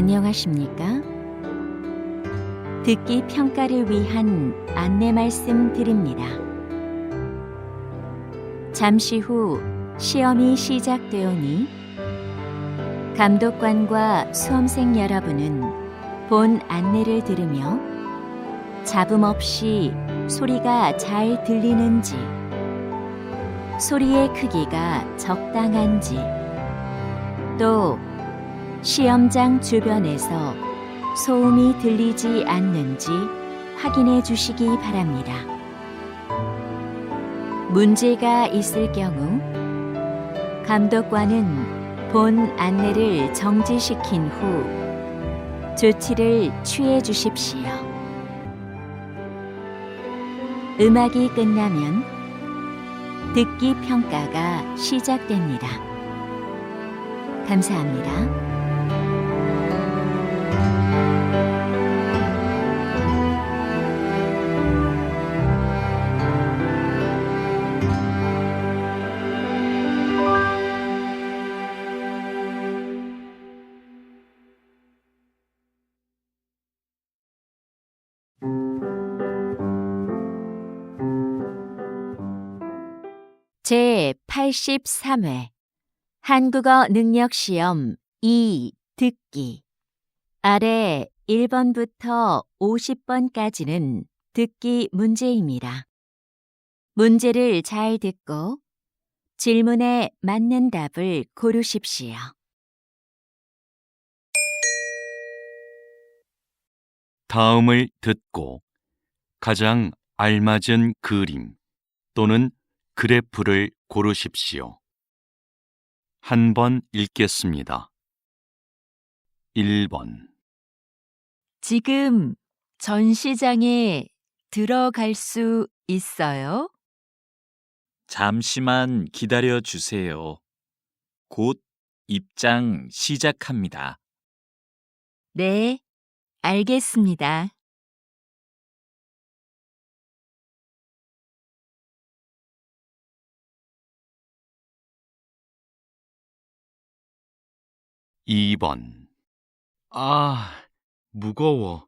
안녕하십니까? 듣기 평가를 위한 안내 말씀 드립니다. 잠시 후 시험이 시작되오니 감독관과 수험생 여러분은 본 안내를 들으며 잡음 없이 소리가 잘 들리는지, 소리의 크기가 적당한지, 또 시험장 주변에서 소음이 들리지 않는지 확인해 주시기 바랍니다. 문제가 있을 경우 감독관은 본 안내를 정지시킨 후 조치를 취해 주십시오. 음악이 끝나면 듣기 평가가 시작됩니다. 감사합니다. 제83회 한국어 능력시험 2 듣기. 아래 1번부터 50번까지는 듣기 문제입니다. 문제를 잘 듣고 질문에 맞는 답을 고르십시오. 다음을 듣고 가장 알맞은 그림 또는 그래프를 고르십시오. 한 번 읽겠습니다. 1번. 지금 전시장에 들어갈 수 있어요? 잠시만 기다려 주세요. 곧 입장 시작합니다. 네, 알겠습니다. 2번. 무거워.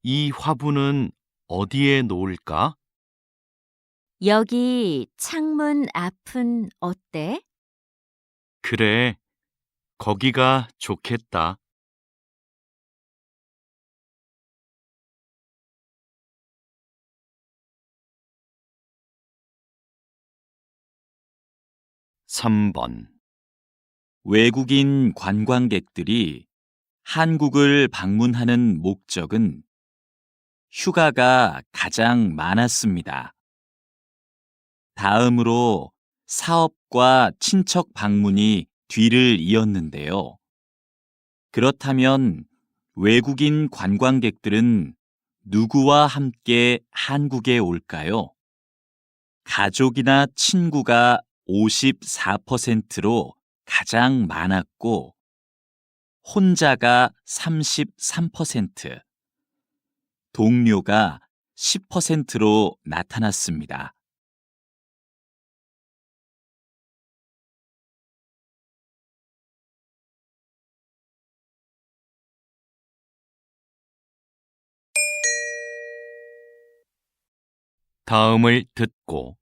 이 화분은 어디에 놓을까? 여기 창문 앞은 어때? 그래, 거기가 좋겠다. 3번. 외국인 관광객들이 한국을 방문하는 목적은 휴가가 가장 많았습니다. 다음으로 사업과 친척 방문이 뒤를 이었는데요. 그렇다면 외국인 관광객들은 누구와 함께 한국에 올까요? 가족이나 친구가 54%로 가장 많았고, 혼자가 33%, 동료가 10%로 나타났습니다. 다음을 듣고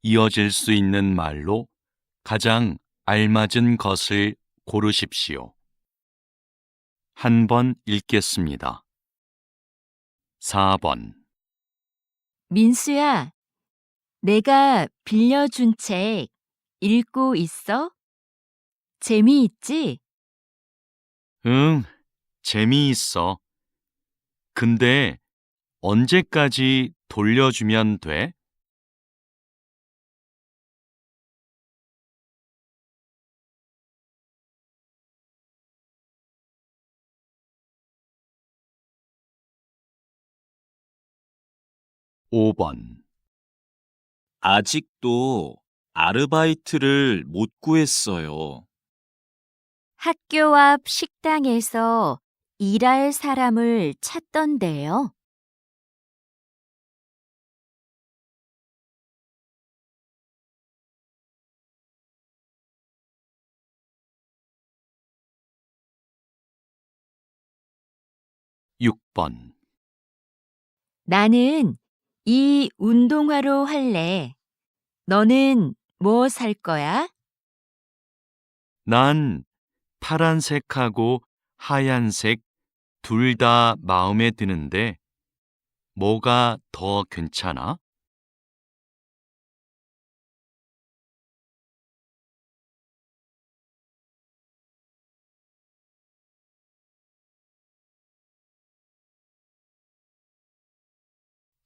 이어질 수 있는 말로 가장 알맞은 것을 고르십시오. 한 번 읽겠습니다. 4번. 민수야, 내가 빌려준 책 읽고 있어? 재미있지? 응, 재미있어. 근데 언제까지 돌려주면 돼? 5번. 아직도 아르바이트를 못 구했어요. 학교 앞 식당에서 일할 사람을 찾던데요. 6번. 나는 이 운동화로 할래. 너는 뭐 살 거야? 난 파란색하고 하얀색 둘 다 마음에 드는데 뭐가 더 괜찮아?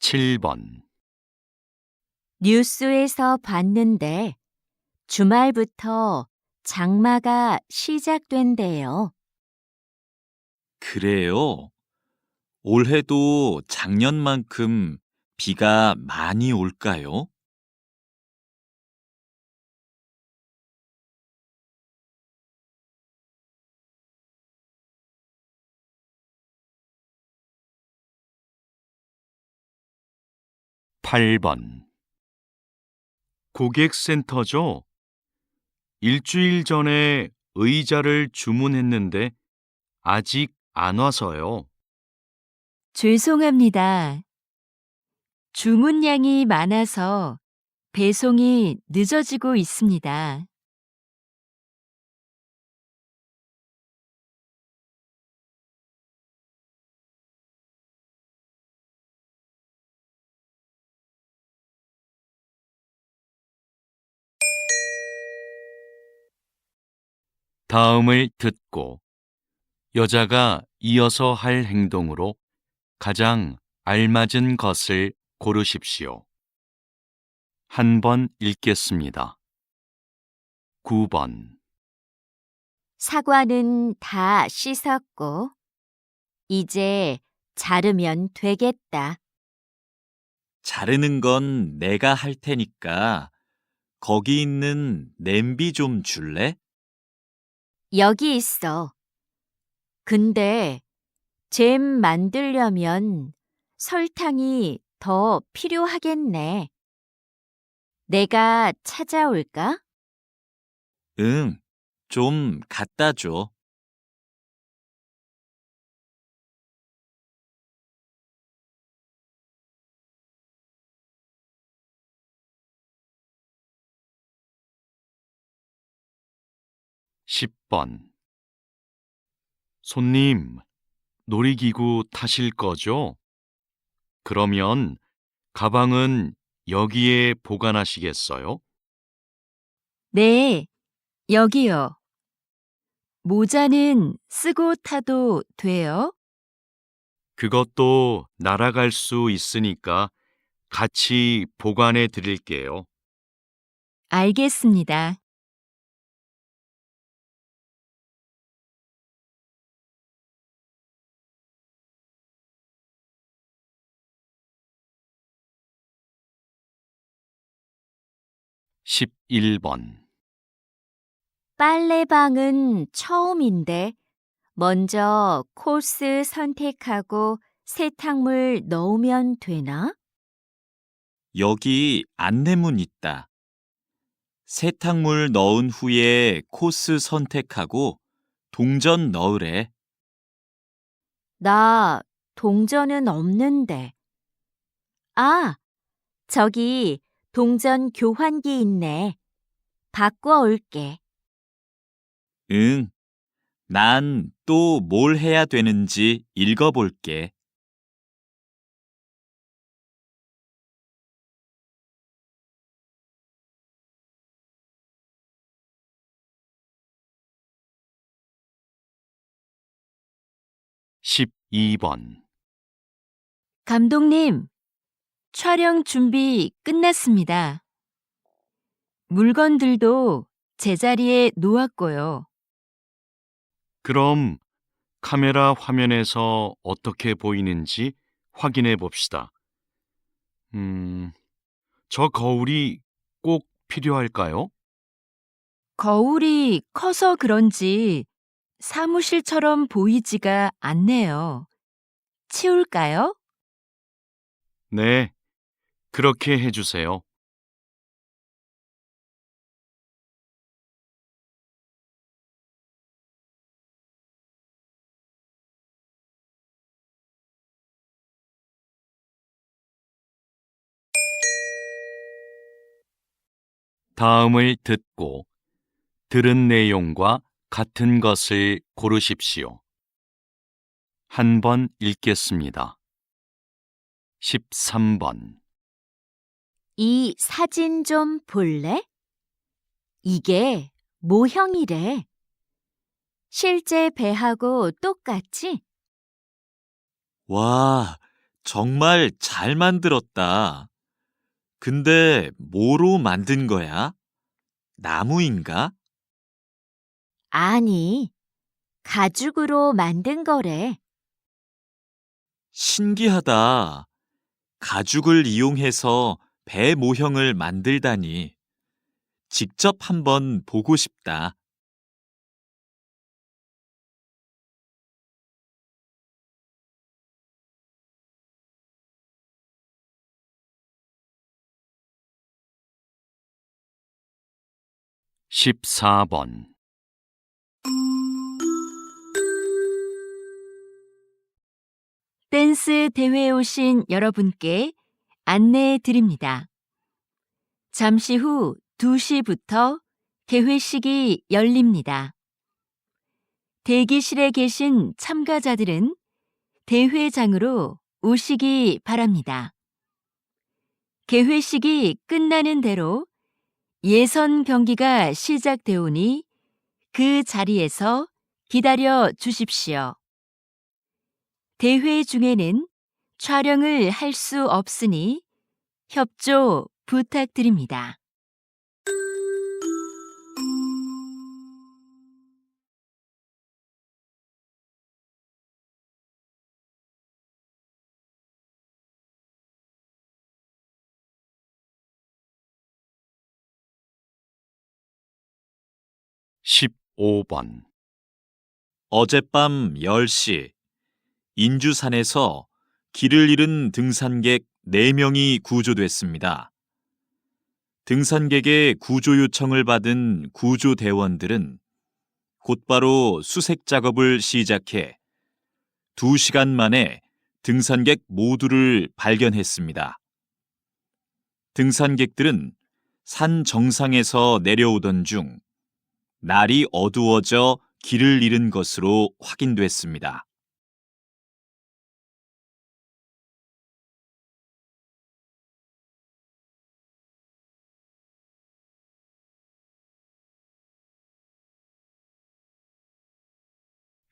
7번. 뉴스에서 봤는데 주말부터 장마가 시작된대요. 그래요? 올해도 작년만큼 비가 많이 올까요? 8번. 고객센터죠? 일주일 전에 의자를 주문했는데 아직 안 와서요. 죄송합니다. 주문량이 많아서 배송이 늦어지고 있습니다. 다음을 듣고 여자가 이어서 할 행동으로 가장 알맞은 것을 고르십시오. 한 번 읽겠습니다. 9번. 사과는 다 씻었고, 이제 자르면 되겠다. 자르는 건 내가 할 테니까 거기 있는 냄비 좀 줄래? 여기 있어. 근데 잼 만들려면 설탕이 더 필요하겠네. 내가 찾아올까? 응, 좀 갖다 줘. 10번. 손님, 놀이기구 타실 거죠? 그러면 가방은 여기에 보관하시겠어요? 네, 여기요. 모자는 쓰고 타도 돼요? 그것도 날아갈 수 있으니까 같이 보관해 드릴게요. 알겠습니다. 11번. 빨래방은 처음인데 먼저 코스 선택하고 세탁물 넣으면 되나? 여기 안내문 있다. 세탁물 넣은 후에 코스 선택하고 동전 넣으래. 나 동전은 없는데. 아, 저기 동전 교환기 있네. 바꿔 올게. 응, 난 또 뭘 해야 되는지 읽어볼게. 십이 번. 감독님, 촬영 준비 끝났습니다. 물건들도 제자리에 놓았고요. 그럼 카메라 화면에서 어떻게 보이는지 확인해 봅시다. 저 거울이 꼭 필요할까요? 거울이 커서 그런지 사무실처럼 보이지가 않네요. 치울까요? 네, 그렇게 해주세요. 다음을 듣고 들은 내용과 같은 것을 고르십시오. 한 번 읽겠습니다. 13번. 이 사진 좀 볼래? 이게 모형이래. 실제 배하고 똑같지? 와, 정말 잘 만들었다. 근데 뭐로 만든 거야? 나무인가? 아니, 가죽으로 만든 거래. 신기하다. 가죽을 이용해서 배 모형을 만들다니. 직접 한번 보고 싶다. 14번. 댄스 대회에 오신 여러분께 안내해 드립니다. 잠시 후 2시부터 개회식이 열립니다. 대기실에 계신 참가자들은 대회장으로 오시기 바랍니다. 개회식이 끝나는 대로 예선 경기가 시작되오니 그 자리에서 기다려 주십시오. 대회 중에는 촬영을 할 수 없으니 협조 부탁드립니다. 십오 번. 어젯밤 10시, 인주산에서 길을 잃은 등산객 4명이 구조됐습니다. 등산객의 구조 요청을 받은 구조대원들은 곧바로 수색 작업을 시작해 2시간 만에 등산객 모두를 발견했습니다. 등산객들은 산 정상에서 내려오던 중 날이 어두워져 길을 잃은 것으로 확인됐습니다.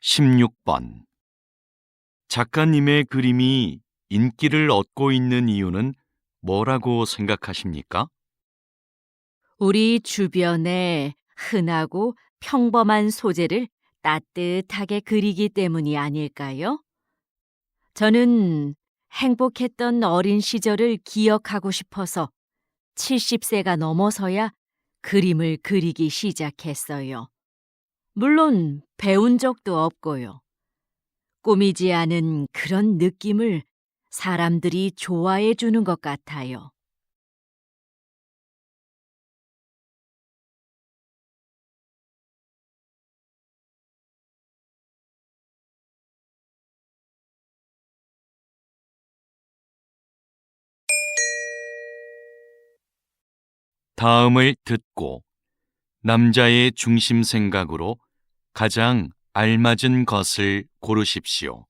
십육 번. 작가님의 그림이 인기를 얻고 있는 이유는 뭐라고 생각하십니까? 우리 주변에 흔하고 평범한 소재를 따뜻하게 그리기 때문이 아닐까요? 저는 행복했던 어린 시절을 기억하고 싶어서 70세가 넘어서야 그림을 그리기 시작했어요. 물론 배운 적도 없고요. 꾸미지 않은 그런 느낌을 사람들이 좋아해 주는 것 같아요. 다음을 듣고 남자의 중심 생각으로 가장 알맞은 것을 고르십시오.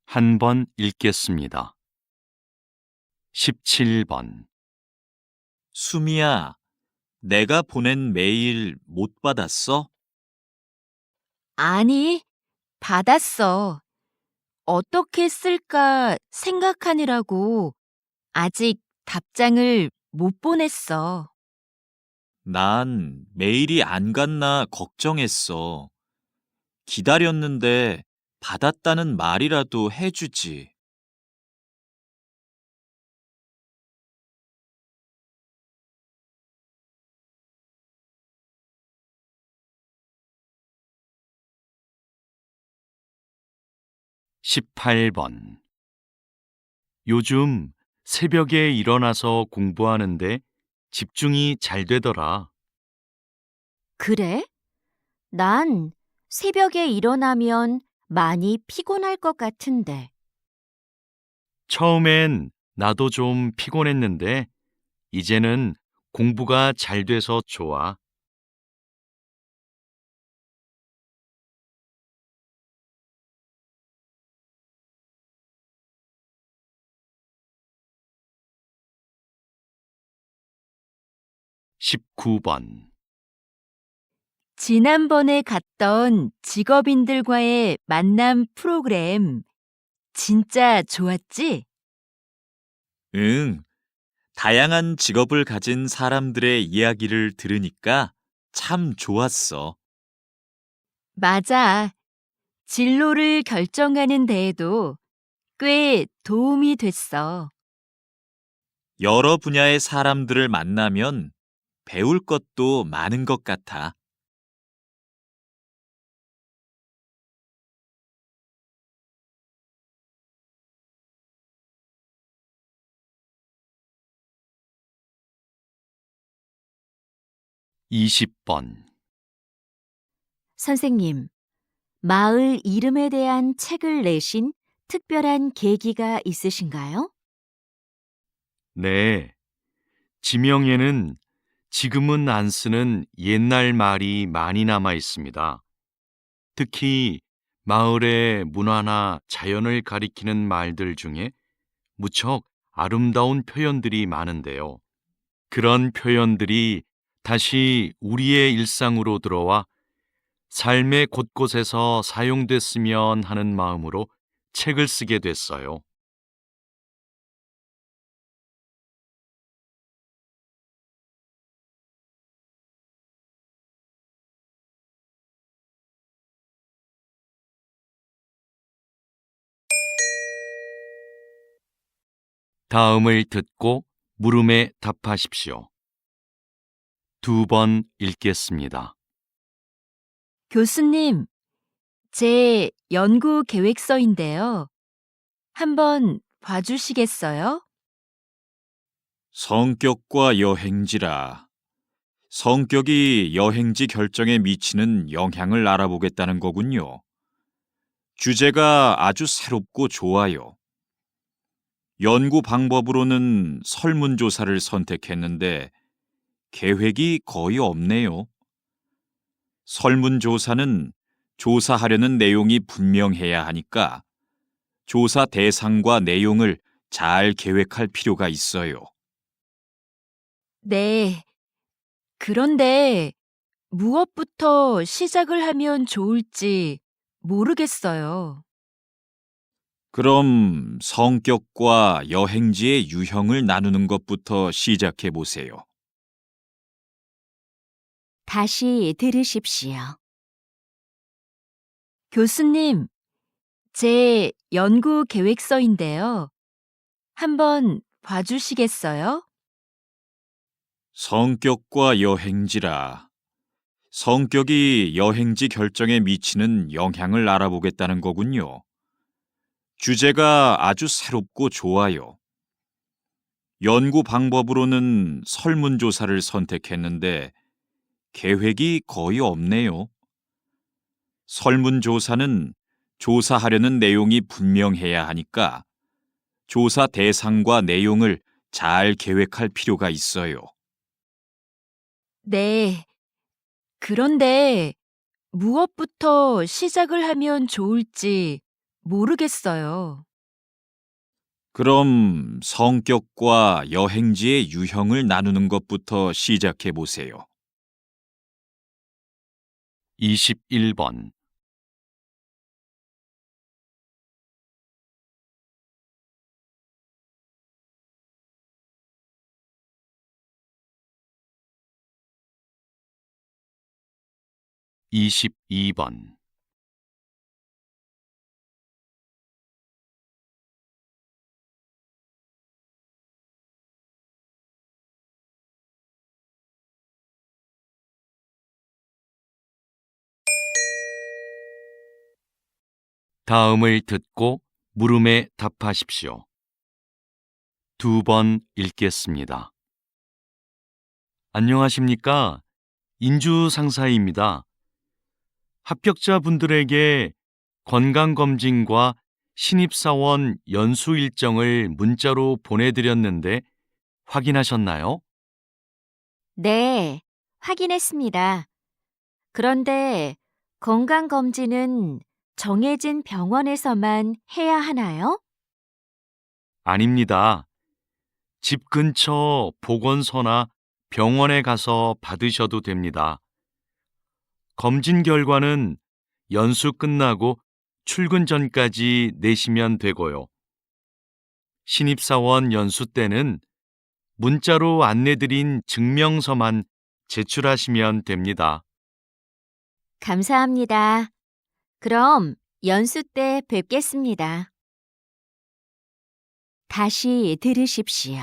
한 번 읽겠습니다. 17번. 수미야, 내가 보낸 메일 못 받았어? 아니, 받았어. 어떻게 쓸까 생각하느라고 아직 답장을 못 보냈어. 난 메일이 안 갔나 걱정했어. 기다렸는데 받았다는 말이라도 해주지. 18번. 요즘 새벽에 일어나서 공부하는데 집중이 잘 되더라. 그래? 난 새벽에 일어나면 많이 피곤할 것 같은데. 처음엔 나도 좀 피곤했는데 이제는 공부가 잘 돼서 좋아. 십구 번 지난번에 갔던 직업인들과의 만남 프로그램 진짜 좋았지? 응, 다양한 직업을 가진 사람들의 이야기를 들으니까 참 좋았어. 맞아. 진로를 결정하는 데에도 꽤 도움이 됐어. 여러 분야의 사람들을 만나면 배울 것도 많은 것 같아. 20번 선생님, 마을 이름에 대한 책을 내신 특별한 계기가 있으신가요? 네. 지명에는 지금은 안 쓰는 옛날 말이 많이 남아 있습니다. 특히 마을의 문화나 자연을 가리키는 말들 중에 무척 아름다운 표현들이 많은데요. 그런 표현들이 다시 우리의 일상으로 들어와 삶의 곳곳에서 사용됐으면 하는 마음으로 책을 쓰게 됐어요. 다음을 듣고 물음에 답하십시오. 2번 읽겠습니다. 교수님, 제 연구 계획서인데요. 한번 봐주시겠어요? 성격과 여행지라. 성격이 여행지 결정에 미치는 영향을 알아보겠다는 거군요. 주제가 아주 새롭고 좋아요. 연구 방법으로는 설문조사를 선택했는데 계획이 거의 없네요. 설문조사는 조사하려는 내용이 분명해야 하니까 조사 대상과 내용을 잘 계획할 필요가 있어요. 네. 그런데 무엇부터 시작을 하면 좋을지 모르겠어요. 그럼 성격과 여행지의 유형을 나누는 것부터 시작해 보세요. 다시 들으십시오. 교수님, 제 연구 계획서인데요. 한번 봐주시겠어요? 성격과 여행지라. 성격이 여행지 결정에 미치는 영향을 알아보겠다는 거군요. 주제가 아주 새롭고 좋아요. 연구 방법으로는 설문조사를 선택했는데 계획이 거의 없네요. 설문조사는 조사하려는 내용이 분명해야 하니까 조사 대상과 내용을 잘 계획할 필요가 있어요. 네. 그런데 무엇부터 시작을 하면 좋을지 모르겠어요. 그럼 성격과 여행지의 유형을 나누는 것부터 시작해 보세요. 21번 (22번) 다음을 듣고 물음에 답하십시오. 2번 읽겠습니다. 안녕하십니까? 인주 상사입니다. 합격자분들에게 건강검진과 신입사원 연수 일정을 문자로 보내드렸는데 확인하셨나요? 네, 확인했습니다. 그런데 건강검진은 정해진 병원에서만 해야 하나요? 아닙니다. 집 근처 보건소나 병원에 가서 받으셔도 됩니다. 검진 결과는 연수 끝나고 출근 전까지 내시면 되고요. 신입사원 연수 때는 문자로 안내드린 증명서만 제출하시면 됩니다. 감사합니다. 그럼 연수 때 뵙겠습니다. 다시 들으십시오.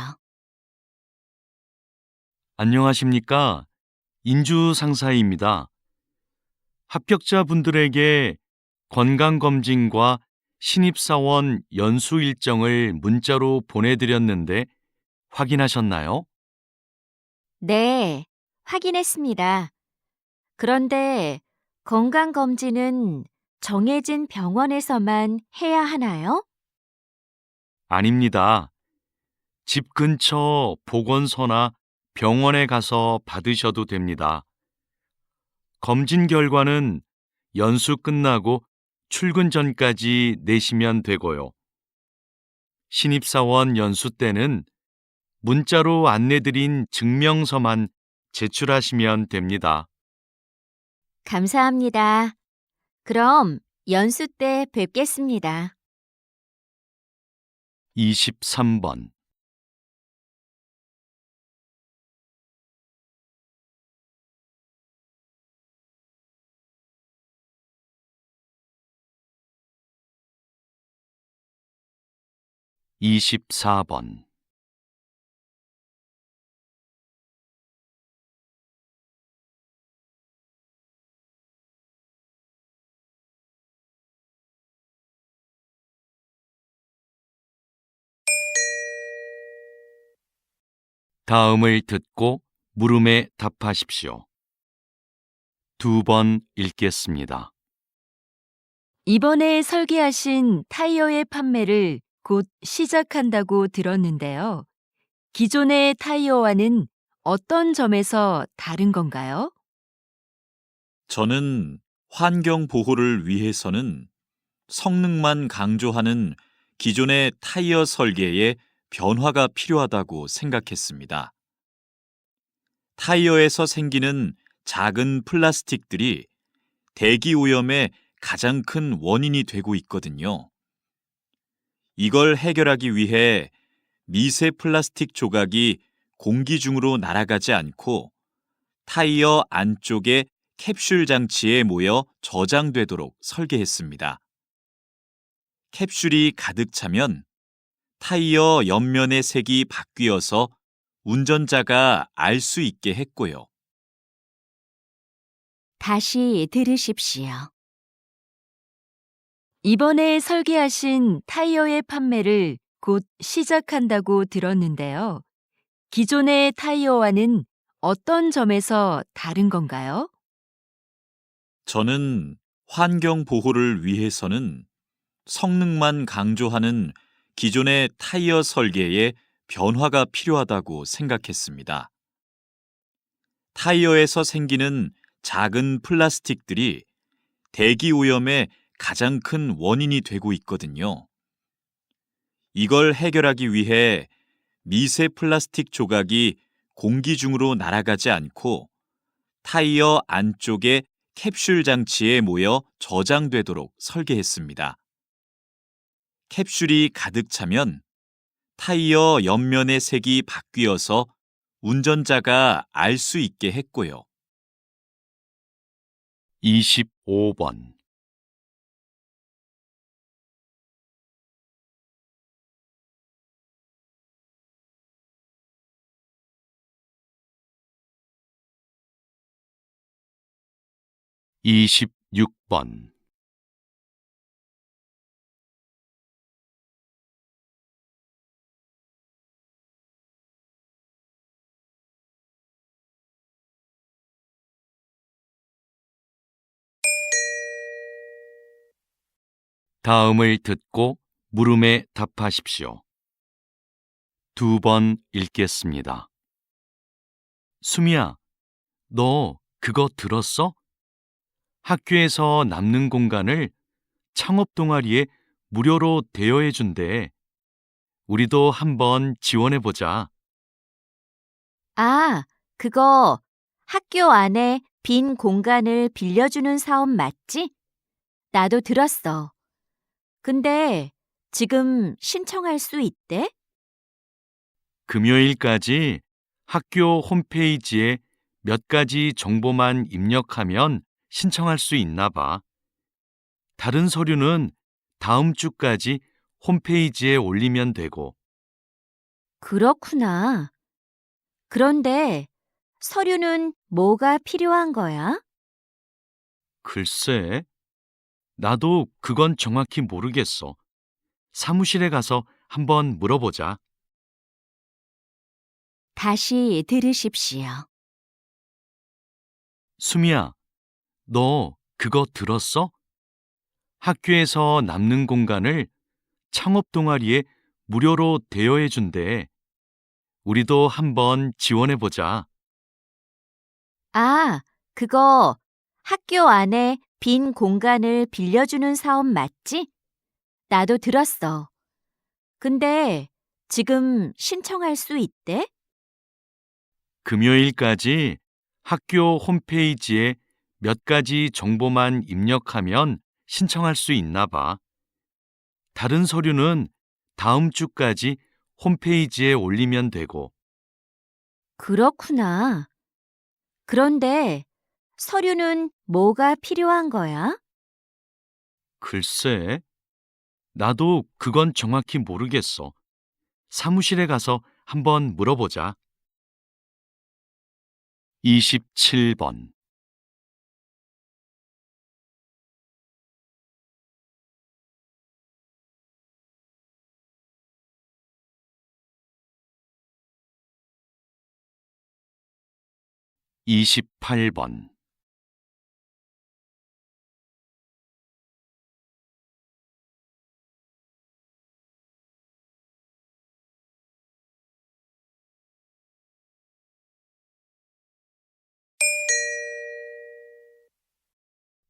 안녕하십니까? 인주 상사입니다. 합격자분들에게 건강검진과 신입사원 연수 일정을 문자로 보내드렸는데 확인하셨나요? 네, 확인했습니다. 그런데 건강검진은 정해진 병원에서만 해야 하나요? 아닙니다. 집 근처 보건소나 병원에 가서 받으셔도 됩니다. 검진 결과는 연수 끝나고 출근 전까지 내시면 되고요. 신입사원 연수 때는 문자로 안내드린 증명서만 제출하시면 됩니다. 감사합니다. 그럼 연수 때 뵙겠습니다. 23번 24번 다음을 듣고 물음에 답하십시오. 2번 읽겠습니다. 이번에 설계하신 타이어의 판매를 곧 시작한다고 들었는데요. 기존의 타이어와는 어떤 점에서 다른 건가요? 저는 환경 보호를 위해서는 성능만 강조하는 기존의 타이어 설계에 변화가 필요하다고 생각했습니다. 타이어에서 생기는 작은 플라스틱들이 대기 오염의 가장 큰 원인이 되고 있거든요. 이걸 해결하기 위해 미세 플라스틱 조각이 공기 중으로 날아가지 않고 타이어 안쪽의 캡슐 장치에 모여 저장되도록 설계했습니다. 캡슐이 가득 차면 타이어 옆면의 색이 바뀌어서 운전자가 알 수 있게 했고요. 다시 들으십시오. 이번에 설계하신 타이어의 판매를 곧 시작한다고 들었는데요. 기존의 타이어와는 어떤 점에서 다른 건가요? 저는 환경 보호를 위해서는 성능만 강조하는 기존의 타이어 설계에 변화가 필요하다고 생각했습니다. 타이어에서 생기는 작은 플라스틱들이 대기 오염의 가장 큰 원인이 되고 있거든요. 이걸 해결하기 위해 미세 플라스틱 조각이 공기 중으로 날아가지 않고 타이어 안쪽의 캡슐 장치에 모여 저장되도록 설계했습니다. 캡슐이 가득 차면 타이어 옆면의 색이 바뀌어서 운전자가 알 수 있게 했고요. 25번 26번 다음을 듣고 물음에 답하십시오. 2번 읽겠습니다. 수미야, 너 그거 들었어? 학교에서 남는 공간을 창업 동아리에 무료로 대여해 준대. 우리도 한번 지원해 보자. 아, 그거 학교 안에 빈 공간을 빌려주는 사업 맞지? 나도 들었어. 근데 지금 신청할 수 있대? 금요일까지 학교 홈페이지에 몇 가지 정보만 입력하면 신청할 수 있나 봐. 다른 서류는 다음 주까지 홈페이지에 올리면 되고, 그렇구나. 그런데 서류는 뭐가 필요한 거야? 글쎄, 나도 그건 정확히 모르겠어. 사무실에 가서 한번 물어보자. 다시 들으십시오. 수미야, 너 그거 들었어? 학교에서 남는 공간을 창업 동아리에 무료로 대여해 준대. 우리도 한번 지원해 보자. 아, 그거 학교 안에 빈 공간을 빌려주는 사업 맞지? 나도 들었어. 근데 지금 신청할 수 있대? 금요일까지 학교 홈페이지에 몇 가지 정보만 입력하면 신청할 수 있나 봐. 다른 서류는 다음 주까지 홈페이지에 올리면 되고, 그렇구나. 그런데 서류는 뭐가 필요한 거야? 글쎄, 나도 그건 정확히 모르겠어. 사무실에 가서 한번 물어보자. 27번. 28번.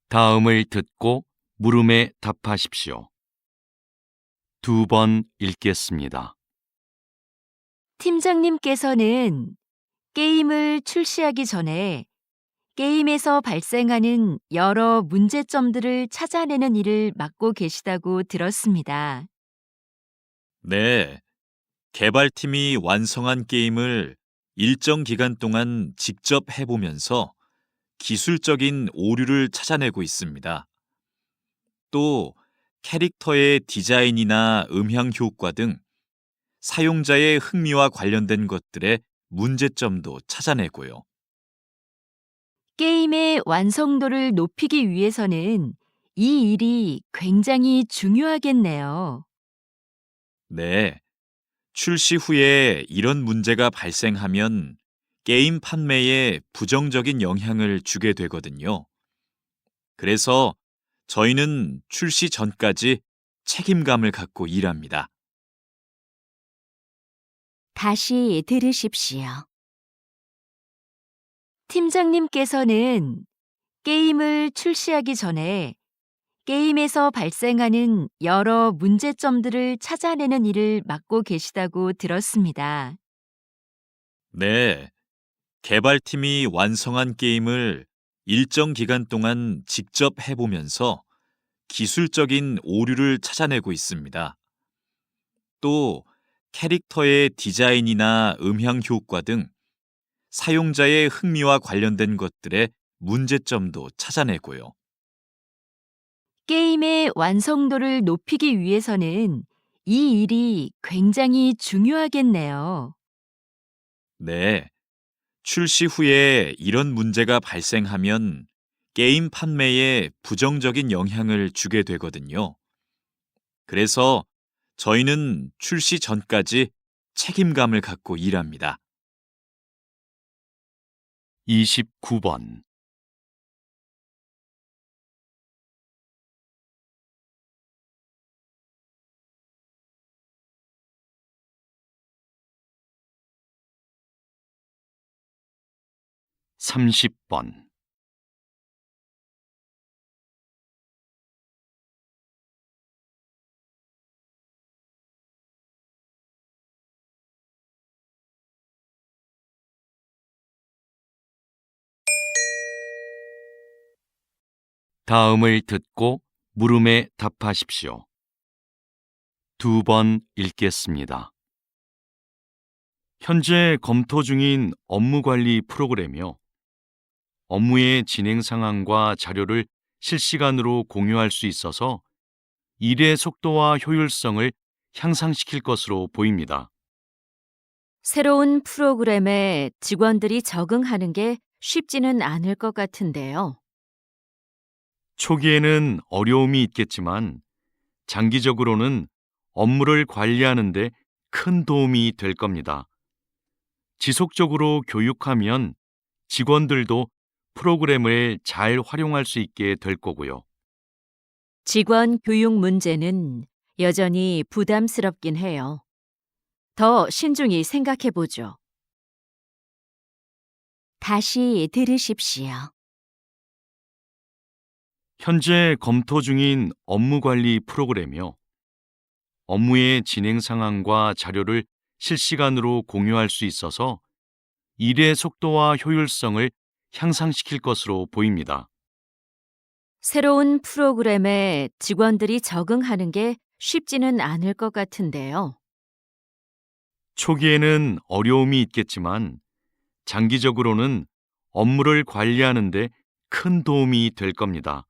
다음을 듣고 물음에 답하십시오. 두 번 읽겠습니다. 팀장님께서는 게임을 출시하기 전에 게임에서 발생하는 여러 문제점들을 찾아내는 일을 맡고 계시다고 들었습니다. 네, 개발팀이 완성한 게임을 일정 기간 동안 직접 해보면서 기술적인 오류를 찾아내고 있습니다. 또 캐릭터의 디자인이나 음향 효과 등 사용자의 흥미와 관련된 것들의 문제점도 찾아내고요. 게임의 완성도를 높이기 위해서는 이 일이 굉장히 중요하겠네요. 네, 출시 후에 이런 문제가 발생하면 게임 판매에 부정적인 영향을 주게 되거든요. 그래서 저희는 출시 전까지 책임감을 갖고 일합니다. 다시 들으십시오. 팀장님께서는 게임을 출시하기 전에 게임에서 발생하는 여러 문제점들을 찾아내는 일을 맡고 계시다고 들었습니다. 네, 개발팀이 완성한 게임을 일정 기간 동안 직접 해보면서 기술적인 오류를 찾아내고 있습니다. 또 캐릭터의 디자인이나 음향 효과 등 사용자의 흥미와 관련된 것들의 문제점도 찾아내고요. 게임의 완성도를 높이기 위해서는 이 일이 굉장히 중요하겠네요. 네, 출시 후에 이런 문제가 발생하면 게임 판매에 부정적인 영향을 주게 되거든요. 그래서 저희는 출시 전까지 책임감을 갖고 일합니다. 29번. 30번. 다음을 듣고 물음에 답하십시오. 2번 읽겠습니다. 현재 검토 중인 업무관리 프로그램이요. 업무의 진행 상황과 자료를 실시간으로 공유할 수 있어서 일의 속도와 효율성을 향상시킬 것으로 보입니다. 새로운 프로그램에 직원들이 적응하는 게 쉽지는 않을 것 같은데요. 초기에는 어려움이 있겠지만 장기적으로는 업무를 관리하는 데 큰 도움이 될 겁니다. 지속적으로 교육하면 직원들도 프로그램을 잘 활용할 수 있게 될 거고요. 직원 교육 문제는 여전히 부담스럽긴 해요. 더 신중히 생각해 보죠. 다시 들으십시오. 현재 검토 중인 업무관리 프로그램이요. 업무의 진행 상황과 자료를 실시간으로 공유할 수 있어서 일의 속도와 효율성을 향상시킬 것으로 보입니다. 새로운 프로그램에 직원들이 적응하는 게 쉽지는 않을 것 같은데요. 초기에는 어려움이 있겠지만 장기적으로는 업무를 관리하는 데 큰 도움이 될 겁니다.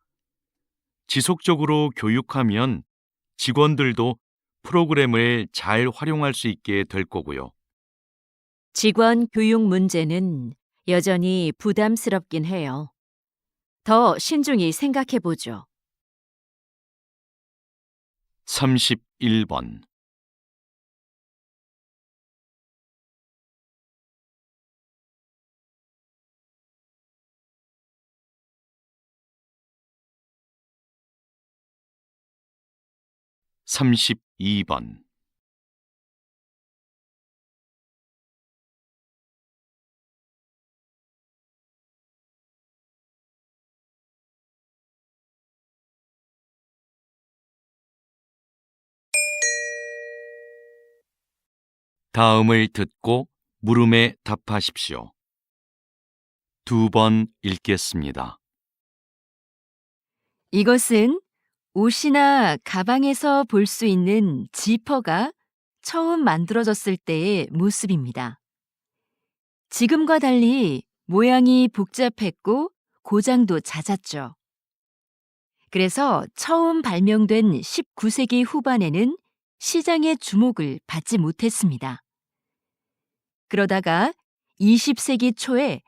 지속적으로 교육하면 직원들도 프로그램을 잘 활용할 수 있게 될 거고요. 직원 교육 문제는 여전히 부담스럽긴 해요. 더 신중히 생각해 보죠. 31번. 삼십이 번. 다음을 듣고 물음에 답하십시오. 2번 읽겠습니다. 이것은 옷이나 가방에서 볼 수 있는 지퍼가 처음 만들어졌을 때의 모습입니다. 지금과 달리 모양이 복잡했고 고장도 잦았죠. 그래서 처음 발명된 19세기 후반에는 시장의 주목을 받지 못했습니다. 그러다가 20세기 초에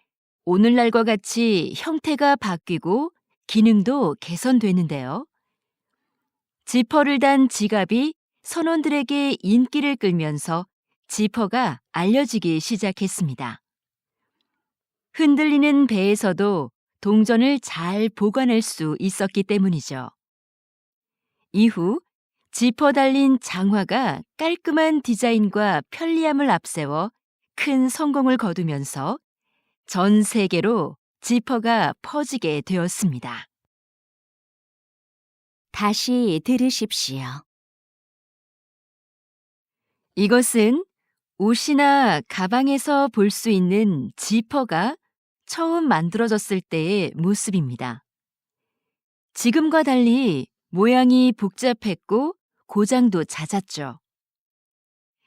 오늘날과 같이 형태가 바뀌고 기능도 개선되는데요. 지퍼를 단 지갑이 선원들에게 인기를 끌면서 지퍼가 알려지기 시작했습니다. 흔들리는 배에서도 동전을 잘 보관할 수 있었기 때문이죠. 이후 지퍼 달린 장화가 깔끔한 디자인과 편리함을 앞세워 큰 성공을 거두면서 전 세계로 지퍼가 퍼지게 되었습니다. 다시 들으십시오. 이것은 옷이나 가방에서 볼 수 있는 지퍼가 처음 만들어졌을 때의 모습입니다. 지금과 달리 모양이 복잡했고 고장도 잦았죠.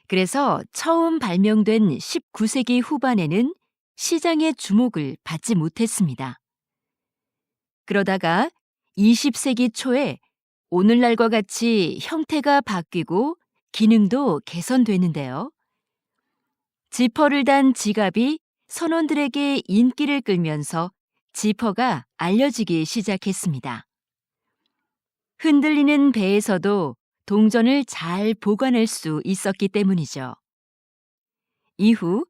그래서 처음 발명된 19세기 후반에는 시장의 주목을 받지 못했습니다. 그러다가 20세기 초에 오늘날과 같이 형태가 바뀌고 기능도 개선되는데요. 지퍼를 단 지갑이 선원들에게 인기를 끌면서 지퍼가 알려지기 시작했습니다. 흔들리는 배에서도 동전을 잘 보관할 수 있었기 때문이죠. 이후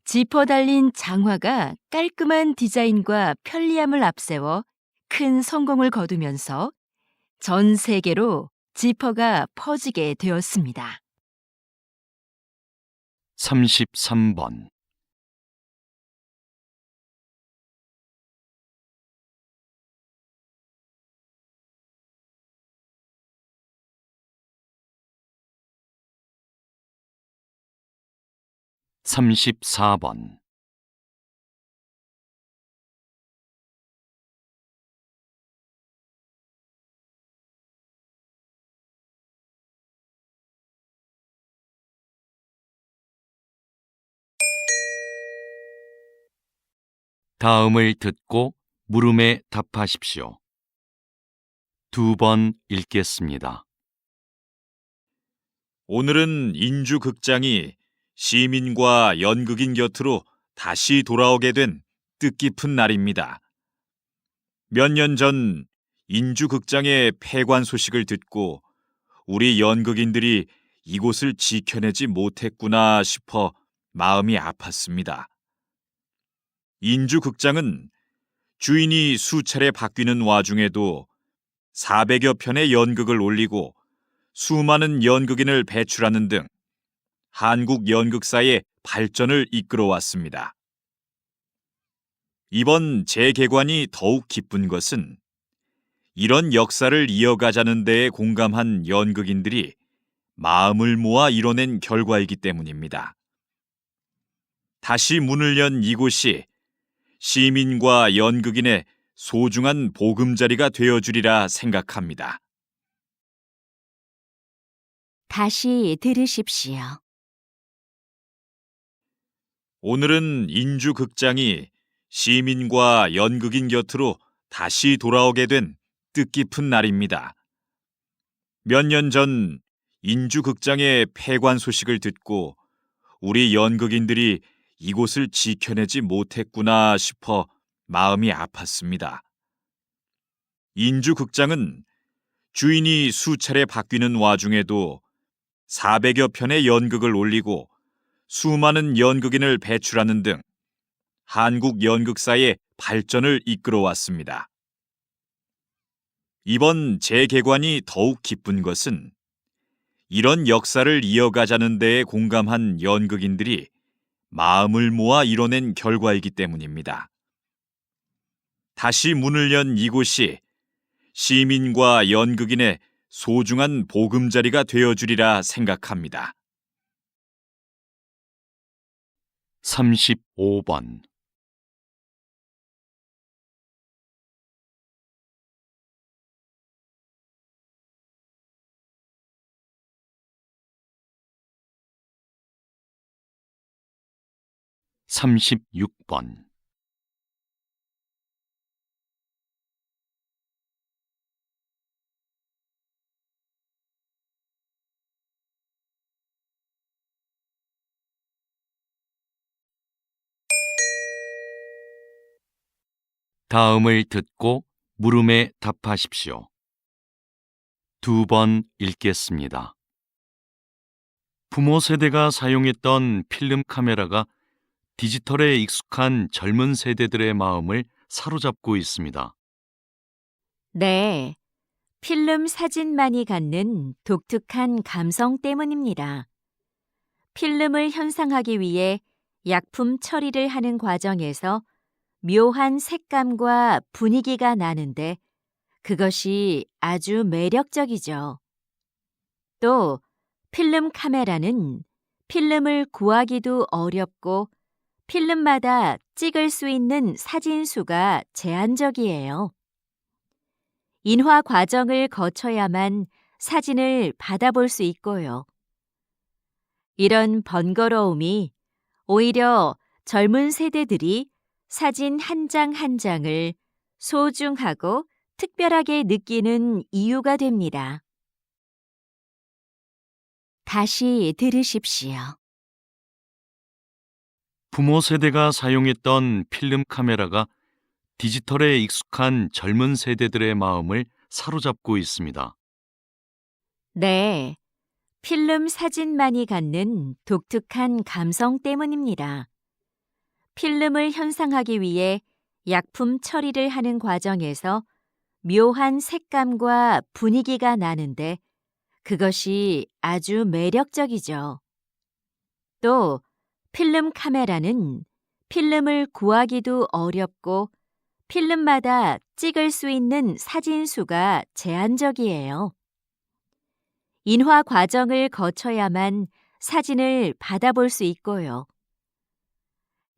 지퍼 달린 장화가 깔끔한 디자인과 편리함을 앞세워 큰 성공을 거두면서 전 세계로 지퍼가 퍼지게 되었습니다. 33번. 34번. 다음을 듣고 물음에 답하십시오. 2번 읽겠습니다. 오늘은 인주극장이 시민과 연극인 곁으로 다시 돌아오게 된 뜻깊은 날입니다. 몇 년 전 인주극장의 폐관 소식을 듣고 우리 연극인들이 이곳을 지켜내지 못했구나 싶어 마음이 아팠습니다. 인주극장은 주인이 수차례 바뀌는 와중에도 400여 편의 연극을 올리고 수많은 연극인을 배출하는 등 한국 연극사의 발전을 이끌어왔습니다. 이번 재개관이 더욱 기쁜 것은 이런 역사를 이어가자는 데에 공감한 연극인들이 마음을 모아 이뤄낸 결과이기 때문입니다. 다시 문을 연 이곳이 시민과 연극인의 소중한 보금자리가 되어주리라 생각합니다. 다시 들으십시오. 오늘은 인주극장이 시민과 연극인 곁으로 다시 돌아오게 된 뜻깊은 날입니다. 몇 년 전 인주극장의 폐관 소식을 듣고 우리 연극인들이 이곳을 지켜내지 못했구나 싶어 마음이 아팠습니다. 인주극장은 주인이 수차례 바뀌는 와중에도 400여 편의 연극을 올리고 수많은 연극인을 배출하는 등 한국 연극사의 발전을 이끌어왔습니다. 이번 재개관이 더욱 기쁜 것은 이런 역사를 이어가자는 데에 공감한 연극인들이 마음을 모아 이뤄낸 결과이기 때문입니다. 다시 문을 연 이곳이 시민과 연극인의 소중한 보금자리가 되어주리라 생각합니다. 35번. (36번) 다음을 듣고 물음에 답하십시오. 2번 읽겠습니다. 부모 세대가 사용했던 필름 카메라가 디지털에 익숙한 젊은 세대들의 마음을 사로잡고 있습니다. 네, 필름 사진만이 갖는 독특한 감성 때문입니다. 필름을 현상하기 위해 약품 처리를 하는 과정에서 묘한 색감과 분위기가 나는데 그것이 아주 매력적이죠. 또 필름 카메라는 필름을 구하기도 어렵고 필름마다 찍을 수 있는 사진 수가 제한적이에요. 인화 과정을 거쳐야만 사진을 받아볼 수 있고요. 이런 번거로움이 오히려 젊은 세대들이 사진 한 장 한 장을 소중하고 특별하게 느끼는 이유가 됩니다. 다시 들으십시오. 부모 세대가 사용했던 필름 카메라가 디지털에 익숙한 젊은 세대들의 마음을 사로잡고 있습니다. 네, 필름 사진만이 갖는 독특한 감성 때문입니다. 필름을 현상하기 위해 약품 처리를 하는 과정에서 묘한 색감과 분위기가 나는데 그것이 아주 매력적이죠. 또 필름 카메라는 필름을 구하기도 어렵고 필름마다 찍을 수 있는 사진 수가 제한적이에요. 인화 과정을 거쳐야만 사진을 받아볼 수 있고요.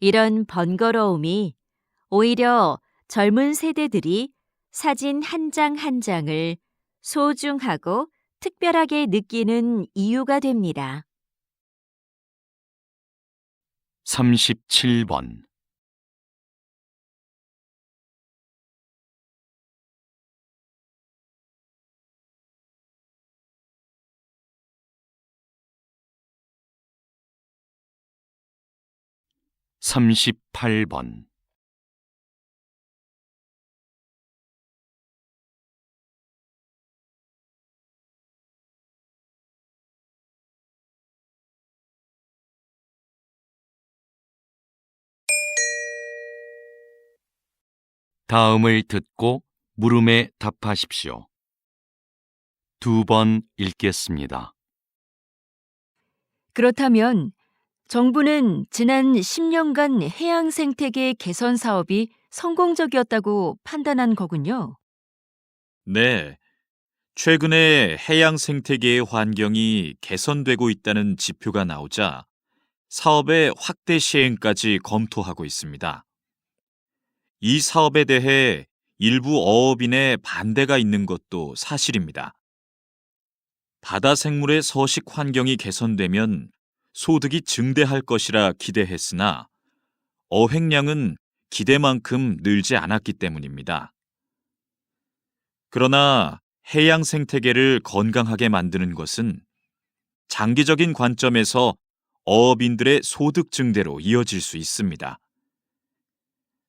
이런 번거로움이 오히려 젊은 세대들이 사진 한 장 한 장을 소중하고 특별하게 느끼는 이유가 됩니다. 37번. 38번. '다음을 듣고 물음에 답하십시오. 2번 읽겠습니다. 그렇다면 정부는 지난 10년간 해양 생태계 개선 사업이 성공적이었다고 판단한 거군요. 네. 최근에 해양 생태계의 환경이 개선되고 있다는 지표가 나오자 사업의 확대 시행까지 검토하고 있습니다. 이 사업에 대해 일부 어업인의 반대가 있는 것도 사실입니다. 바다 생물의 서식 환경이 개선되면 소득이 증대할 것이라 기대했으나 어획량은 기대만큼 늘지 않았기 때문입니다. 그러나 해양 생태계를 건강하게 만드는 것은 장기적인 관점에서 어업인들의 소득 증대로 이어질 수 있습니다.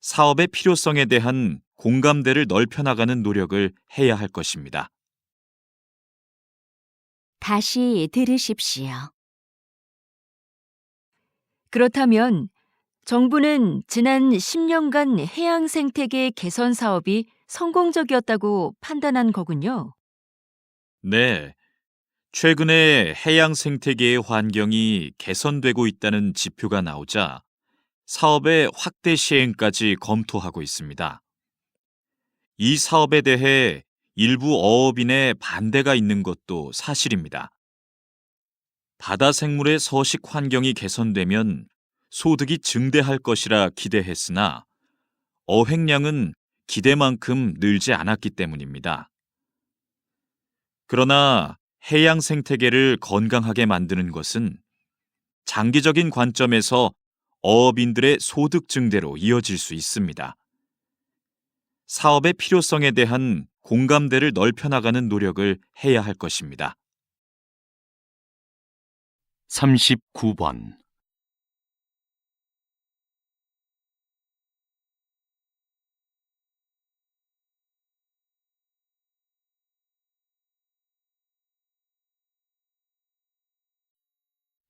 사업의 필요성에 대한 공감대를 넓혀나가는 노력을 해야 할 것입니다. 다시 들으십시오. 그렇다면 정부는 지난 10년간 해양 생태계 개선 사업이 성공적이었다고 판단한 거군요. 네. 최근에 해양 생태계의 환경이 개선되고 있다는 지표가 나오자 사업의 확대 시행까지 검토하고 있습니다. 이 사업에 대해 일부 어업인의 반대가 있는 것도 사실입니다. 바다 생물의 서식 환경이 개선되면 소득이 증대할 것이라 기대했으나 어획량은 기대만큼 늘지 않았기 때문입니다. 그러나 해양 생태계를 건강하게 만드는 것은 장기적인 관점에서 어업인들의 소득 증대로 이어질 수 있습니다. 사업의 필요성에 대한 공감대를 넓혀나가는 노력을 해야 할 것입니다. 39번.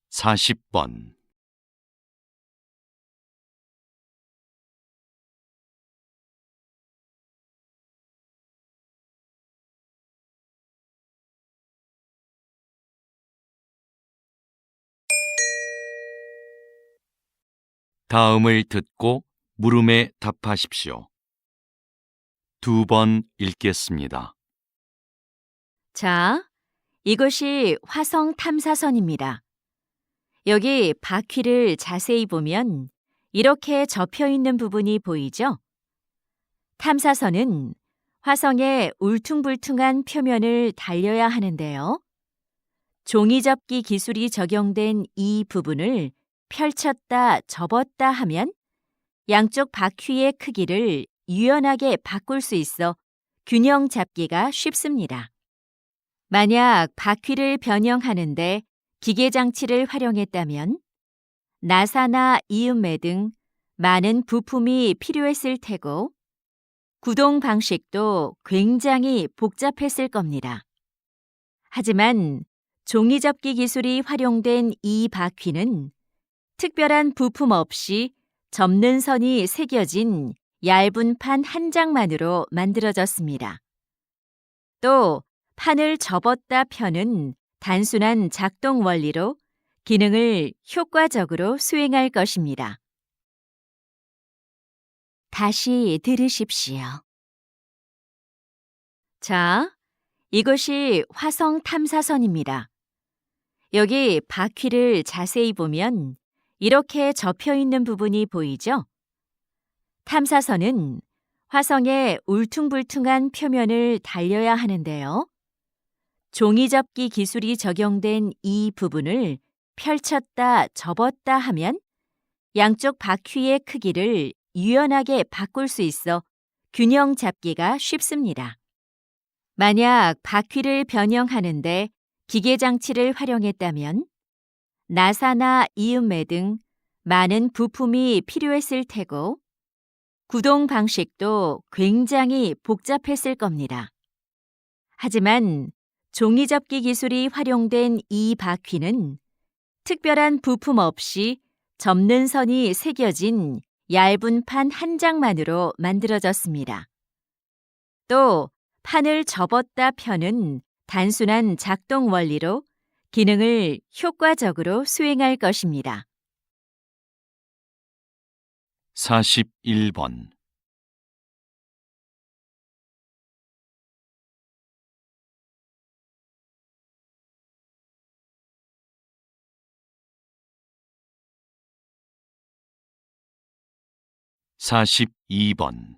40번. '다음을 듣고 물음에 답하십시오. 2번 읽겠습니다. 자, 이것이 화성 탐사선입니다. 여기 바퀴를 자세히 보면 이렇게 접혀 있는 부분이 보이죠? 탐사선은 화성의 울퉁불퉁한 표면을 달려야 하는데요. 종이접기 기술이 적용된 이 부분을 펼쳤다 접었다 하면 양쪽 바퀴의 크기를 유연하게 바꿀 수 있어 균형 잡기가 쉽습니다. 만약 바퀴를 변형하는데 기계 장치를 활용했다면 나사나 이음매 등 많은 부품이 필요했을 테고 구동 방식도 굉장히 복잡했을 겁니다. 하지만 종이접기 기술이 활용된 이 바퀴는 특별한 부품 없이 접는 선이 새겨진 얇은 판 한 장만으로 만들어졌습니다. 또 판을 접었다 펴는 단순한 작동 원리로 기능을 효과적으로 수행할 것입니다. 다시 들으십시오. 자, 이것이 화성 탐사선입니다. 여기 바퀴를 자세히 보면 이렇게 접혀 있는 부분이 보이죠? 탐사선은 화성의 울퉁불퉁한 표면을 달려야 하는데요. 종이접기 기술이 적용된 이 부분을 펼쳤다 접었다 하면 양쪽 바퀴의 크기를 유연하게 바꿀 수 있어 균형 잡기가 쉽습니다. 만약 바퀴를 변형하는데 기계장치를 활용했다면 나사나 이음매 등 많은 부품이 필요했을 테고 구동 방식도 굉장히 복잡했을 겁니다. 하지만 종이접기 기술이 활용된 이 바퀴는 특별한 부품 없이 접는 선이 새겨진 얇은 판 한 장만으로 만들어졌습니다. 또 판을 접었다 펴는 단순한 작동 원리로 기능을 효과적으로 수행할 것입니다. 41번. 42번.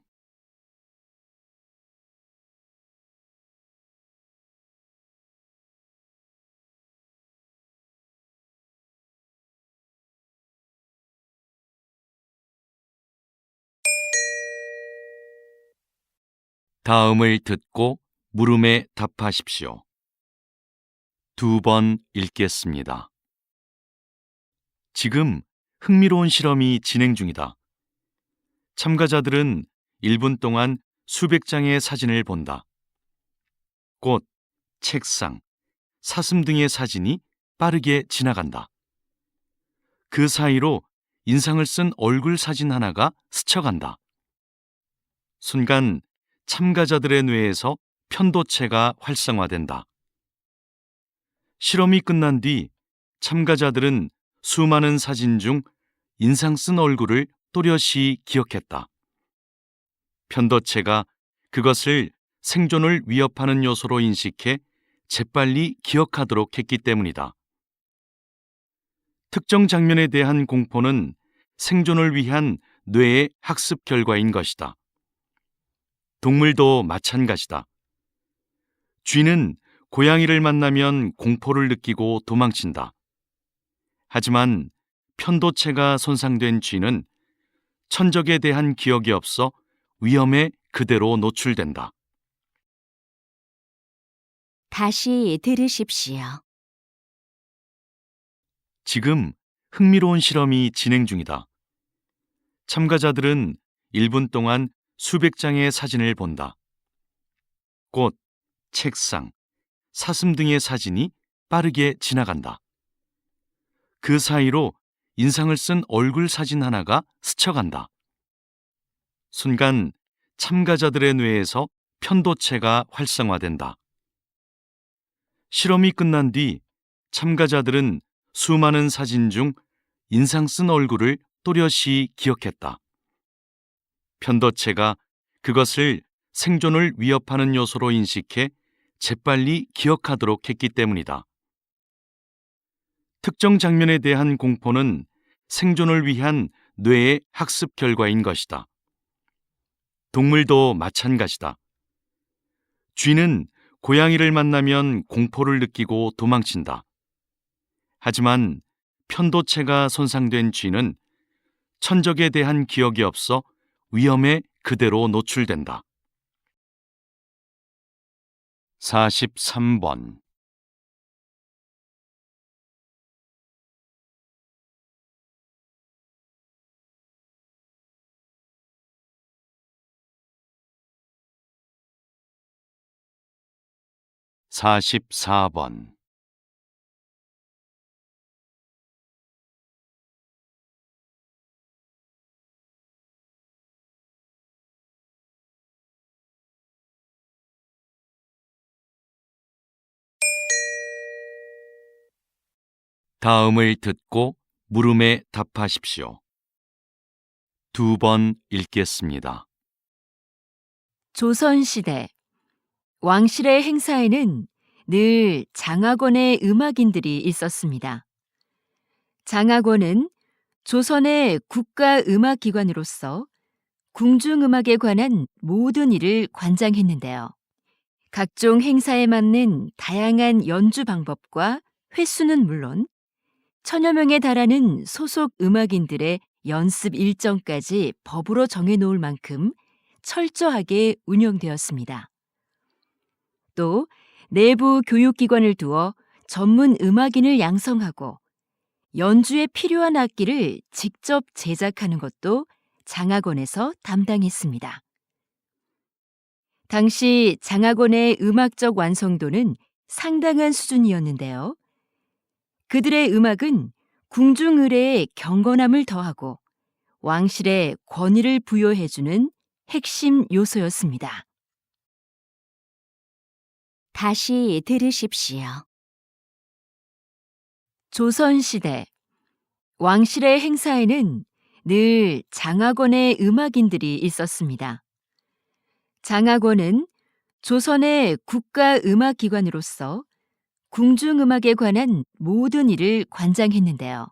'다음을 듣고 물음에 답하십시오. 2번 읽겠습니다. 지금 흥미로운 실험이 진행 중이다. 참가자들은 1분 동안 수백 장의 사진을 본다. 꽃, 책상, 사슴 등의 사진이 빠르게 지나간다. 그 사이로 인상을 쓴 얼굴 사진 하나가 스쳐간다. 순간 참가자들의 뇌에서 편도체가 활성화된다. 실험이 끝난 뒤 참가자들은 수많은 사진 중 인상 쓴 얼굴을 또렷이 기억했다. 편도체가 그것을 생존을 위협하는 요소로 인식해 재빨리 기억하도록 했기 때문이다. 특정 장면에 대한 공포는 생존을 위한 뇌의 학습 결과인 것이다. 동물도 마찬가지다. 쥐는 고양이를 만나면 공포를 느끼고 도망친다. 하지만 편도체가 손상된 쥐는 천적에 대한 기억이 없어 위험에 그대로 노출된다. 다시 들으십시오. 지금 흥미로운 실험이 진행 중이다. 참가자들은 1분 동안 수백 장의 사진을 본다. 꽃, 책상, 사슴 등의 사진이 빠르게 지나간다. 그 사이로 인상을 쓴 얼굴 사진 하나가 스쳐간다. 순간 참가자들의 뇌에서 편도체가 활성화된다. 실험이 끝난 뒤 참가자들은 수많은 사진 중 인상 쓴 얼굴을 또렷이 기억했다. 편도체가 그것을 생존을 위협하는 요소로 인식해 재빨리 기억하도록 했기 때문이다. 특정 장면에 대한 공포는 생존을 위한 뇌의 학습 결과인 것이다. 동물도 마찬가지다. 쥐는 고양이를 만나면 공포를 느끼고 도망친다. 하지만 편도체가 손상된 쥐는 천적에 대한 기억이 없어 위험에 그대로 노출된다. 43번. 44번. '다음을 듣고 물음에 답하십시오. 2번 읽겠습니다. 조선시대 왕실의 행사에는 늘 장학원의 음악인들이 있었습니다. 장학원은 조선의 국가음악기관으로서 궁중음악에 관한 모든 일을 관장했는데요. 각종 행사에 맞는 다양한 연주 방법과 횟수는 물론 천여 명에 달하는 소속 음악인들의 연습 일정까지 법으로 정해놓을 만큼 철저하게 운영되었습니다. 또 내부 교육기관을 두어 전문 음악인을 양성하고 연주에 필요한 악기를 직접 제작하는 것도 장학원에서 담당했습니다. 당시 장학원의 음악적 완성도는 상당한 수준이었는데요. 그들의 음악은 궁중의례의 경건함을 더하고 왕실의 권위를 부여해주는 핵심 요소였습니다. 다시 들으십시오. 조선시대 왕실의 행사에는 늘 장학원의 음악인들이 있었습니다. 장학원은 조선의 국가음악기관으로서 궁중음악에 관한 모든 일을 관장했는데요.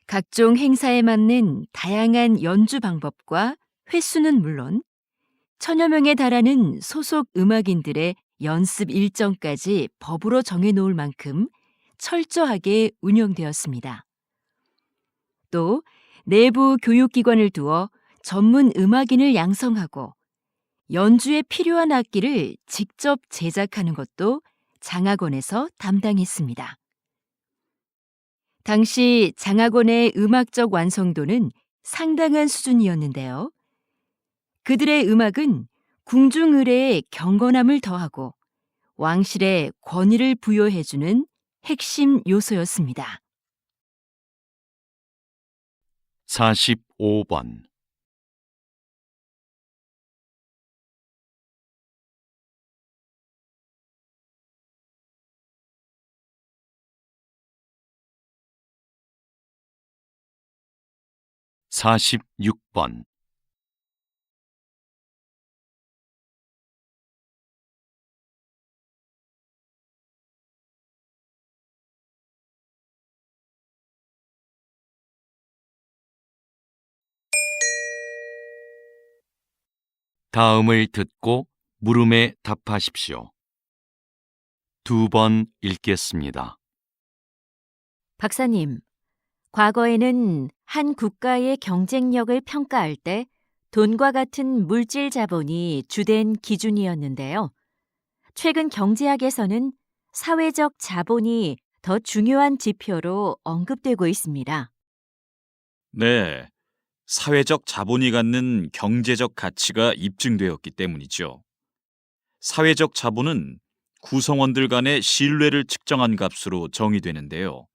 각종 행사에 맞는 다양한 연주 방법과 횟수는 물론 천여 명에 달하는 소속 음악인들의 연습 일정까지 법으로 정해놓을 만큼 철저하게 운영되었습니다. 또 내부 교육기관을 두어 전문 음악인을 양성하고 연주에 필요한 악기를 직접 제작하는 것도 장학원에서 담당했습니다. 당시 장학원의 음악적 완성도는 상당한 수준이었는데요. 그들의 음악은 궁중의례의 경건함을 더하고 왕실의 권위를 부여해주는 핵심 요소였습니다. 45번. (46번) 다음을 듣고 물음에 답하십시오. 2번 읽겠습니다. 박사님, 과거에는 한 국가의 경쟁력을 평가할 때 돈과 같은 물질 자본이 주된 기준이었는데요. 최근 경제학에서는 사회적 자본이 더 중요한 지표로 언급되고 있습니다. 네, 사회적 자본이 갖는 경제적 가치가 입증되었기 때문이죠. 사회적 자본은 구성원들 간의 신뢰를 측정한 값으로 정의되는데요.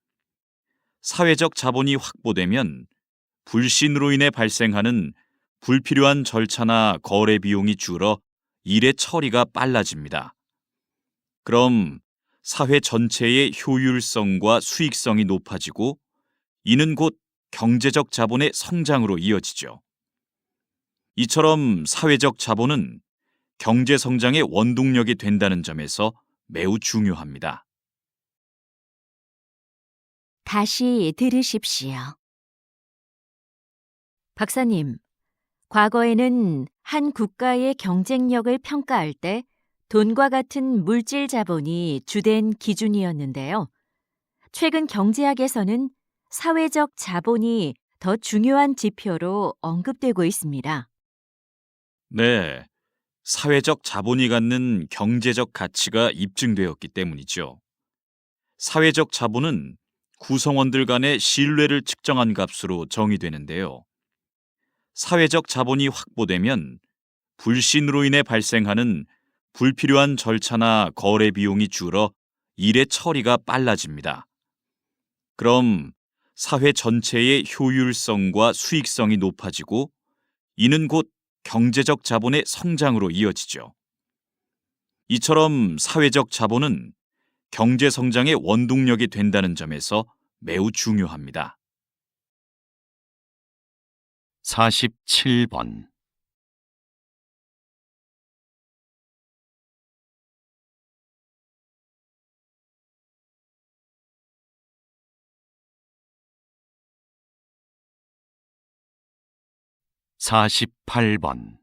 사회적 자본이 확보되면 불신으로 인해 발생하는 불필요한 절차나 거래 비용이 줄어 일의 처리가 빨라집니다. 그럼 사회 전체의 효율성과 수익성이 높아지고 이는 곧 경제적 자본의 성장으로 이어지죠. 이처럼 사회적 자본은 경제 성장의 원동력이 된다는 점에서 매우 중요합니다. 다시 들으십시오. 박사님, 과거에는 한 국가의 경쟁력을 평가할 때 돈과 같은 물질 자본이 주된 기준이었는데요. 최근 경제학에서는 사회적 자본이 더 중요한 지표로 언급되고 있습니다. 네, 사회적 자본이 갖는 경제적 가치가 입증되었기 때문이죠. 사회적 자본은 구성원들 간의 신뢰를 측정한 값으로 정의되는데요. 사회적 자본이 확보되면 불신으로 인해 발생하는 불필요한 절차나 거래 비용이 줄어 일의 처리가 빨라집니다. 그럼 사회 전체의 효율성과 수익성이 높아지고 이는 곧 경제적 자본의 성장으로 이어지죠. 이처럼 사회적 자본은 경제 성장의 원동력이 된다는 점에서 매우 중요합니다. 47번 48번.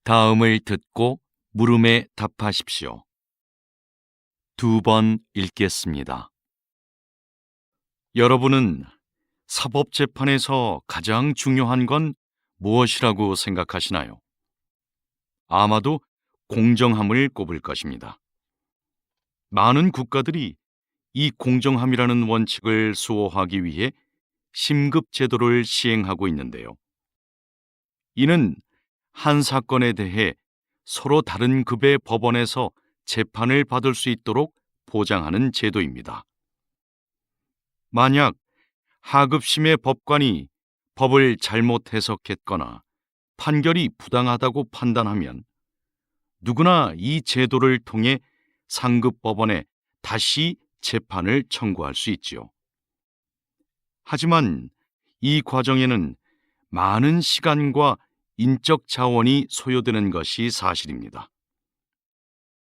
다음을 듣고 물음에 답하십시오. 2번 읽겠습니다. 여러분은 사법재판에서 가장 중요한 건 무엇이라고 생각하시나요? 아마도 공정함을 꼽을 것입니다. 많은 국가들이 이 공정함이라는 원칙을 수호하기 위해 심급제도를 시행하고 있는데요. 이는 한 사건에 대해 서로 다른 급의 법원에서 재판을 받을 수 있도록 보장하는 제도입니다. 만약 하급심의 법관이 법을 잘못 해석했거나 판결이 부당하다고 판단하면 누구나 이 제도를 통해 상급 법원에 다시 재판을 청구할 수 있지요. 하지만 이 과정에는 많은 시간과 인적 자원이 소요되는 것이 사실입니다.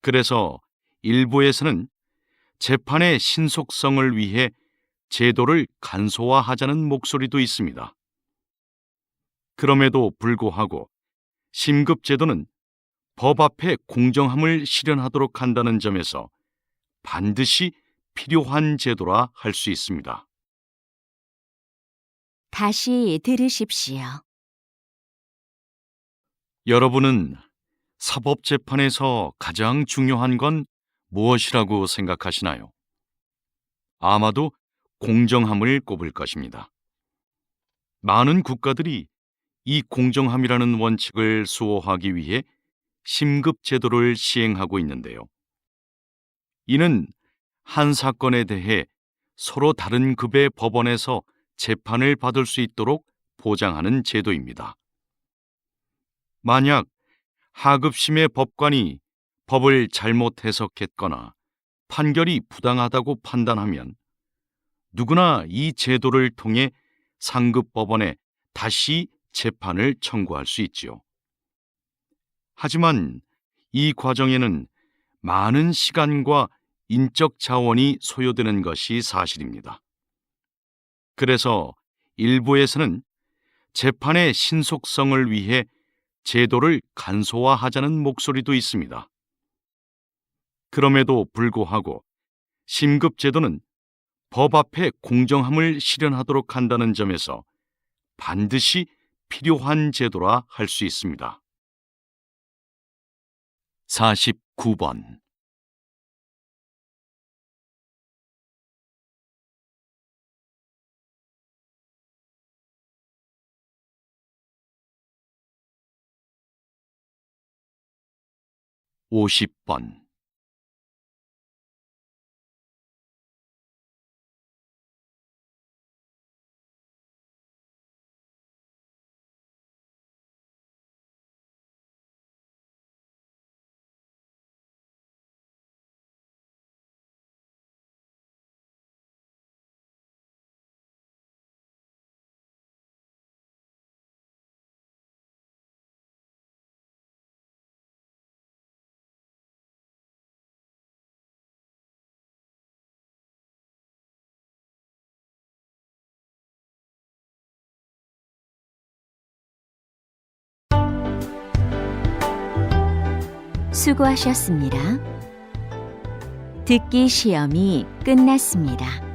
그래서 일부에서는 재판의 신속성을 위해 제도를 간소화하자는 목소리도 있습니다. 그럼에도 불구하고 심급제도는 법 앞에 공정함을 실현하도록 한다는 점에서 반드시 필요한 제도라 할 수 있습니다. 다시 들으십시오. 여러분은 사법재판에서 가장 중요한 건 무엇이라고 생각하시나요? 아마도 공정함을 꼽을 것입니다. 많은 국가들이 이 공정함이라는 원칙을 수호하기 위해 심급제도를 시행하고 있는데요. 이는 한 사건에 대해 서로 다른 급의 법원에서 재판을 받을 수 있도록 보장하는 제도입니다. 만약 하급심의 법관이 법을 잘못 해석했거나 판결이 부당하다고 판단하면 누구나 이 제도를 통해 상급 법원에 다시 재판을 청구할 수 있지요. 하지만 이 과정에는 많은 시간과 인적 자원이 소요되는 것이 사실입니다. 그래서 일부에서는 재판의 신속성을 위해 제도를 간소화하자는 목소리도 있습니다. 그럼에도 불구하고 심급제도는 법 앞에 공정함을 실현하도록 한다는 점에서 반드시 필요한 제도라 할 수 있습니다. 49번. (50번) 수고하셨습니다. 듣기 시험이 끝났습니다.